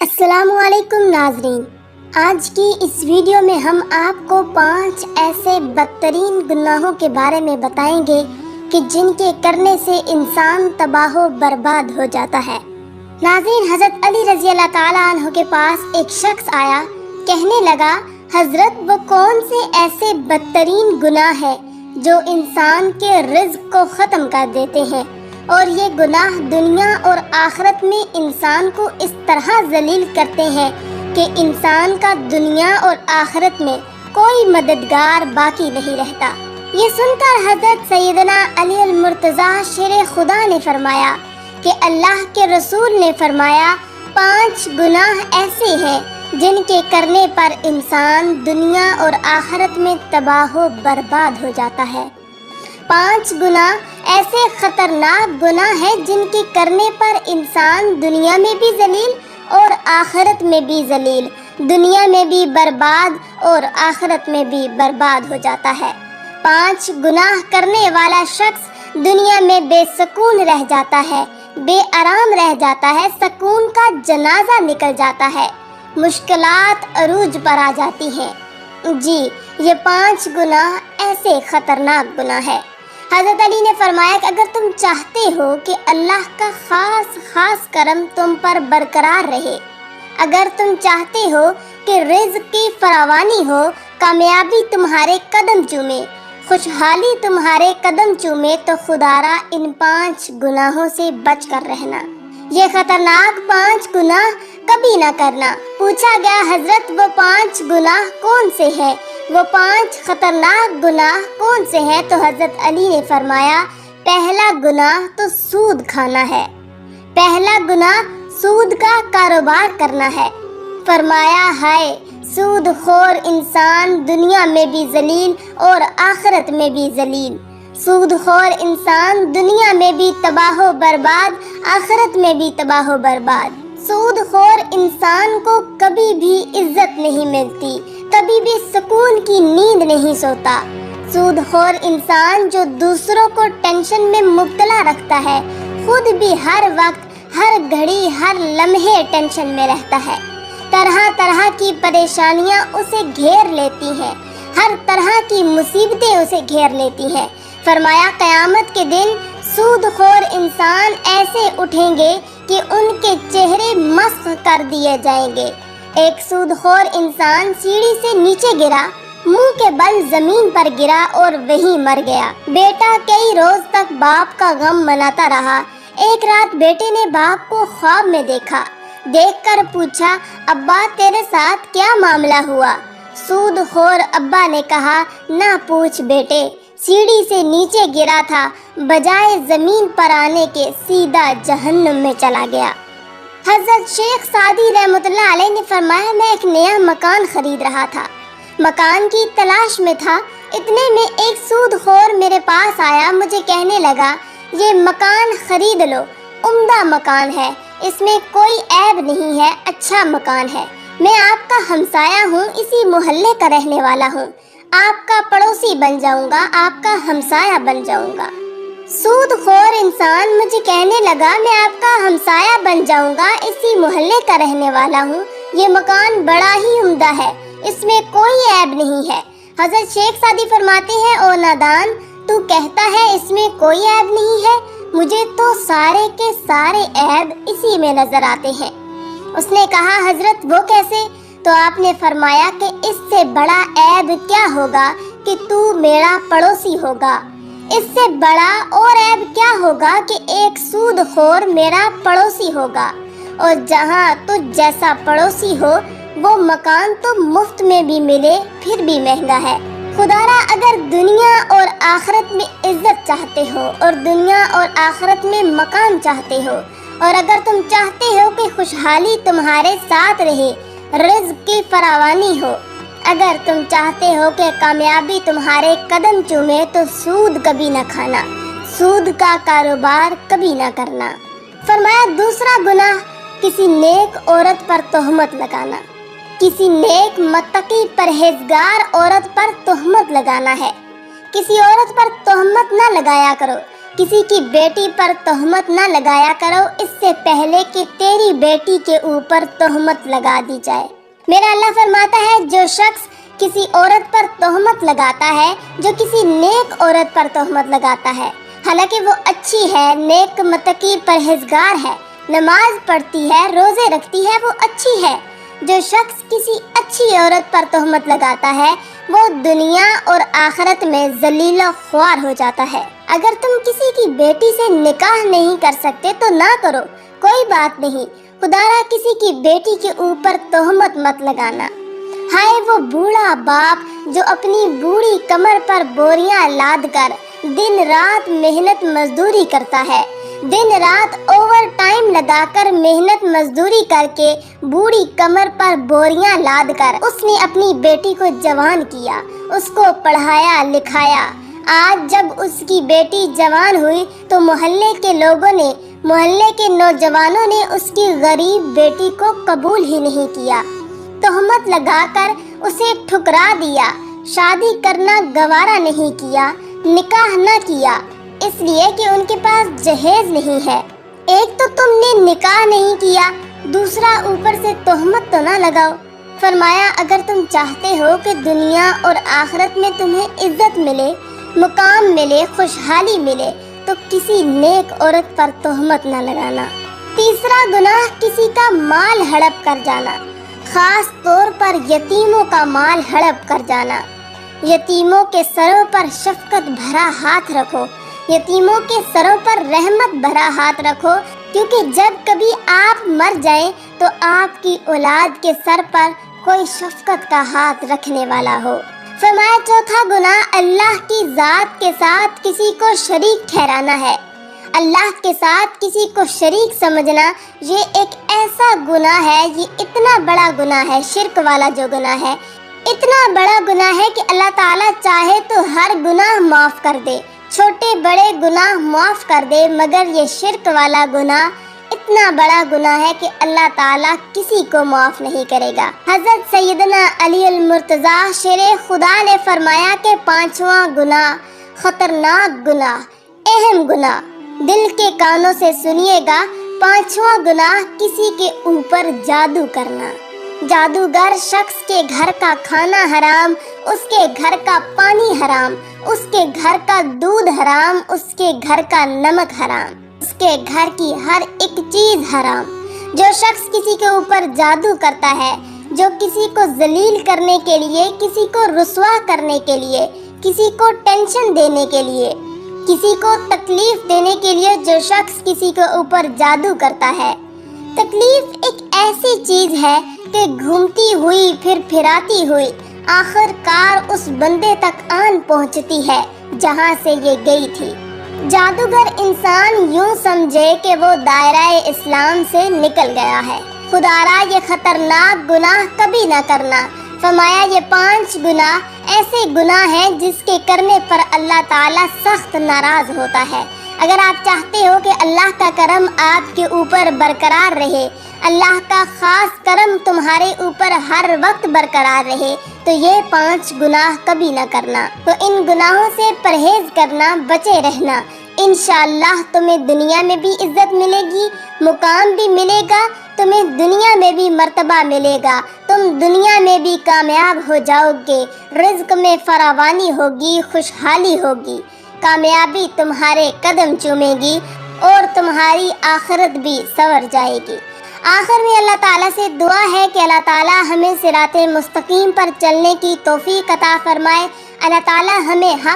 السلام علیکم ناظرین، آج کی اس ویڈیو میں ہم آپ کو 5 ایسے بدترین گناہوں کے بارے میں بتائیں گے کہ جن کے کرنے سے انسان تباہ و برباد ہو جاتا ہے۔ ناظرین، حضرت علی رضی اللہ تعالیٰ عنہ کے پاس ایک شخص آیا، کہنے لگا، حضرت وہ کون سے ایسے بدترین گناہ ہیں جو انسان کے رزق کو ختم کر دیتے ہیں، اور یہ گناہ دنیا اور آخرت میں انسان کو اس طرح ذلیل کرتے ہیں کہ انسان کا دنیا اور آخرت میں کوئی مددگار باقی نہیں رہتا۔ یہ سن کر حضرت سیدنا علی المرتضیٰ شیر خدا نے فرمایا کہ اللہ کے رسول نے فرمایا 5 گناہ ایسے ہیں جن کے کرنے پر انسان دنیا اور آخرت میں تباہ و برباد ہو جاتا ہے۔ 5 گناہ ایسے خطرناک گناہ ہیں جن کے کرنے پر انسان دنیا میں بھی ذلیل اور آخرت میں بھی ذلیل، دنیا میں بھی برباد اور آخرت میں بھی برباد ہو جاتا ہے۔ 5 گناہ کرنے والا شخص دنیا میں بے سکون رہ جاتا ہے، بے آرام رہ جاتا ہے، سکون کا جنازہ نکل جاتا ہے، مشکلات عروج پر آ جاتی ہیں۔ جی، یہ 5 گناہ ایسے خطرناک گناہ ہے۔ حضرت علی نے فرمایا کہ اگر تم چاہتے ہو کہ اللہ کا خاص کرم تم پر برقرار رہے، اگر تم چاہتے ہو کہ رزق کی فراوانی ہو، کامیابی تمہارے قدم چومے، خوشحالی تمہارے قدم چومے، تو خدا را ان 5 گناہوں سے بچ کر رہنا۔ یہ خطرناک 5 گناہ کبھی نہ کرنا۔ پوچھا گیا، حضرت وہ 5 گناہ کون سے ہیں؟ وہ 5 خطرناک گناہ کون سے ہیں؟ تو حضرت علی نے فرمایا، پہلا گناہ تو سود کھانا ہے، پہلا گناہ سود کا کاروبار کرنا ہے۔ فرمایا، ہائے سود خور انسان دنیا میں بھی ذلیل اور آخرت میں بھی ذلیل، سود خور انسان دنیا میں بھی تباہ و برباد، آخرت میں بھی تباہ و برباد۔ سود خور انسان کو کبھی بھی عزت نہیں ملتی، کبھی بھی سکون کی نیند نہیں سوتا۔ سود خور انسان جو دوسروں کو ٹینشن میں مبتلا رکھتا ہے، خود بھی ہر وقت، ہر گھڑی، ہر لمحے ٹینشن میں رہتا ہے۔ طرح طرح کی پریشانیاں اسے گھیر لیتی ہیں، ہر طرح کی مصیبتیں اسے گھیر لیتی ہیں۔ فرمایا، قیامت کے دن سود خور انسان ایسے اٹھیں گے کہ ان کے چہرے مسخ کر دیے جائیں گے۔ ایک سود خور انسان سیڑھی سے نیچے گرا، منہ کے بل زمین پر گرا اور وہیں مر گیا۔ بیٹا کئی روز تک باپ کا غم مناتا رہا۔ ایک رات بیٹے نے باپ کو خواب میں دیکھا، دیکھ کر پوچھا، ابا تیرے ساتھ کیا معاملہ ہوا؟ سود خور ابا نے کہا، نہ پوچھ بیٹے، سیڑھی سے نیچے گرا تھا، بجائے زمین پر آنے کے سیدھا جہنم میں چلا گیا۔ حضرت شیخ سعدی رحمۃ اللہ علیہ نے فرمایا، میں ایک نیا مکان خرید رہا تھا، مکان کی تلاش میں تھا، اتنے میں ایک سود خور میرے پاس آیا، مجھے کہنے لگا، یہ مکان خرید لو، عمدہ مکان ہے، اس میں کوئی عیب نہیں ہے، اچھا مکان ہے، میں آپ کا ہمسایہ ہوں، اسی محلے کا رہنے والا ہوں، آپ کا پڑوسی بن جاؤں گا، آپ کا ہمسایہ بن جاؤں گا۔ سود خور انسان مجھے کہنے لگا، میں آپ کا ہمسایہ بن جاؤں گا، اسی محلے کا رہنے والا ہوں، یہ مکان بڑا ہی عمدہ ہے، اس میں کوئی عیب نہیں ہے۔ حضرت شیخ سعدی فرماتے ہیں، او نادان، تو کہتا ہے اس میں کوئی عیب نہیں ہے، مجھے تو سارے کے سارے عیب اسی میں نظر آتے ہیں۔ اس نے کہا، حضرت وہ کیسے؟ تو آپ نے فرمایا کہ اس سے بڑا عیب کیا ہوگا کہ تو میرا پڑوسی ہوگا، اس سے بڑا اور عیب کیا ہوگا کہ ایک سود خور میرا پڑوسی ہوگا، اور جہاں تجھ جیسا پڑوسی ہو وہ مکان تو مفت میں بھی ملے پھر بھی مہنگا ہے۔ خدا را اگر دنیا اور آخرت میں عزت چاہتے ہو، اور دنیا اور آخرت میں مکان چاہتے ہو، اور اگر تم چاہتے ہو کہ خوشحالی تمہارے ساتھ رہے، رزق کی فراوانی ہو، اگر تم چاہتے ہو کہ کامیابی تمہارے قدم چومے، تو سود کبھی نہ کھانا، سود کا کاروبار کبھی نہ کرنا۔ فرمایا، دوسرا گناہ کسی نیک عورت پر تہمت لگانا، کسی نیک متقی پرہیزگار عورت پر تہمت لگانا ہے۔ کسی عورت پر تہمت نہ لگایا کرو، کسی کی بیٹی پر تہمت نہ لگایا کرو اس سے پہلے کہ تیری بیٹی کے اوپر تہمت لگا دی جائے۔ میرا اللہ فرماتا ہے جو شخص کسی عورت پر تہمت لگاتا ہے جو کسی نیک عورت پر تہمت لگاتا ہے، حالانکہ وہ اچھی ہے، نیک متقی پرہیزگار ہے، نماز پڑھتی ہے، روزے رکھتی ہے، وہ اچھی ہے۔ جو شخص کسی اچھی عورت پر تہمت لگاتا ہے وہ دنیا اور آخرت میں ذلیل و خوار ہو جاتا ہے۔ اگر تم کسی کی بیٹی سے نکاح نہیں کر سکتے تو نہ کرو، کوئی بات نہیں، خدا را کسی کی بیٹی کے اوپر تہمت مت لگانا۔ ہائے وہ بوڑھا باپ جو اپنی بوڑھی کمر پر بوریاں لاد کر دن رات محنت مزدوری کرتا ہے، دن رات اوور ٹائم لگا کر محنت مزدوری کر کے بوڑھی کمر پر بوریاں لاد کر اس نے اپنی بیٹی کو جوان کیا، اس کو پڑھایا لکھایا۔ آج جب اس کی بیٹی جوان ہوئی تو محلے کے لوگوں نے، محلے کے نوجوانوں نے اس کی غریب بیٹی کو قبول ہی نہیں کیا، تہمت لگا کر اسے ٹھکرا دیا، شادی کرنا گوارا نہیں کیا، نکاح نہ کیا، اس لیے کہ ان کے پاس جہیز نہیں ہے۔ ایک تو تم نے نکاح نہیں کیا، دوسرا اوپر سے تہمت تو نہ لگاؤ۔ فرمایا اگر تم چاہتے ہو کہ دنیا اور آخرت میں تمہیں عزت ملے، مقام ملے، خوشحالی ملے تو کسی نیک عورت پر تہمت نہ لگانا۔ تیسرا گناہ کسی کا مال ہڑپ کر جانا، خاص طور پر یتیموں کا مال ہڑپ کر جانا۔ یتیموں کے سروں پر شفقت بھرا ہاتھ رکھو، یتیموں کے سروں پر رحمت بھرا ہاتھ رکھو، کیونکہ جب کبھی آپ مر جائیں تو آپ کی اولاد کے سر پر کوئی شفقت کا ہاتھ رکھنے والا ہو۔ فرمایا چوتھا گناہ اللہ کی ذات کے ساتھ کسی کو شریک ٹھہرانا ہے۔ اللہ کے ساتھ کسی کو شریک سمجھنا یہ ایک ایسا گناہ ہے، یہ اتنا بڑا گناہ ہے، شرک والا جو گناہ ہے اتنا بڑا گناہ ہے کہ اللہ تعالیٰ چاہے تو ہر گناہ معاف کر دے، چھوٹے بڑے گناہ معاف کر دے، مگر یہ شرک والا گناہ اتنا بڑا گناہ ہے کہ اللہ تعالیٰ کسی کو معاف نہیں کرے گا۔ حضرت سیدنا علی المرتضیٰ شیر خدا نے فرمایا کہ پانچواں گناہ، خطرناک گناہ، اہم گناہ، دل کے کانوں سے سنیے گا، پانچواں گناہ کسی کے اوپر جادو کرنا۔ جادوگر شخص کے گھر کا کھانا حرام، اس کے گھر کا پانی حرام، اس کے گھر کا دودھ حرام، اس کے گھر کا نمک حرام، اس کے گھر کی ہر ایک چیز حرام۔ جو شخص کسی کے اوپر جادو کرتا ہے، جو کسی کو ذلیل کرنے کے لیے، کسی کو رسوا کرنے کے لیے، کسی کو ٹینشن دینے کے لیے، کسی کو تکلیف دینے کے لیے جو شخص کسی کے اوپر جادو کرتا ہے، تکلیف ایک ایسی چیز ہے کہ گھومتی ہوئی پھر پھراتی ہوئی آخر کار اس بندے تک آن پہنچتی ہے جہاں سے یہ گئی تھی۔ جادوگر انسان یوں سمجھے کہ وہ دائرہ اسلام سے نکل گیا ہے۔ خدارا یہ خطرناک گناہ کبھی نہ کرنا۔ فرمایا یہ 5 گناہ ایسے گناہ ہیں جس کے کرنے پر اللہ تعالیٰ سخت ناراض ہوتا ہے۔ اگر آپ چاہتے ہو کہ اللہ کا کرم آپ کے اوپر برقرار رہے، اللہ کا خاص کرم تمہارے اوپر ہر وقت برقرار رہے، تو یہ 5 گناہ کبھی نہ کرنا۔ تو ان گناہوں سے پرہیز کرنا، بچے رہنا، انشاءاللہ تمہیں دنیا میں بھی عزت ملے گی، مقام بھی ملے گا، تمہیں دنیا میں بھی مرتبہ ملے گا، تم دنیا میں بھی کامیاب ہو جاؤ گے، رزق میں فراوانی ہوگی، خوشحالی ہوگی، کامیابی تمہارے قدم چومے گی اور تمہاری آخرت بھی سنور جائے گی۔ آخر میں اللہ تعالیٰ سے دعا ہے کہ اللہ تعالیٰ ہمیں صراط مستقیم پر چلنے کی توفیق عطا فرمائے، اللہ تعالیٰ ہمیں حق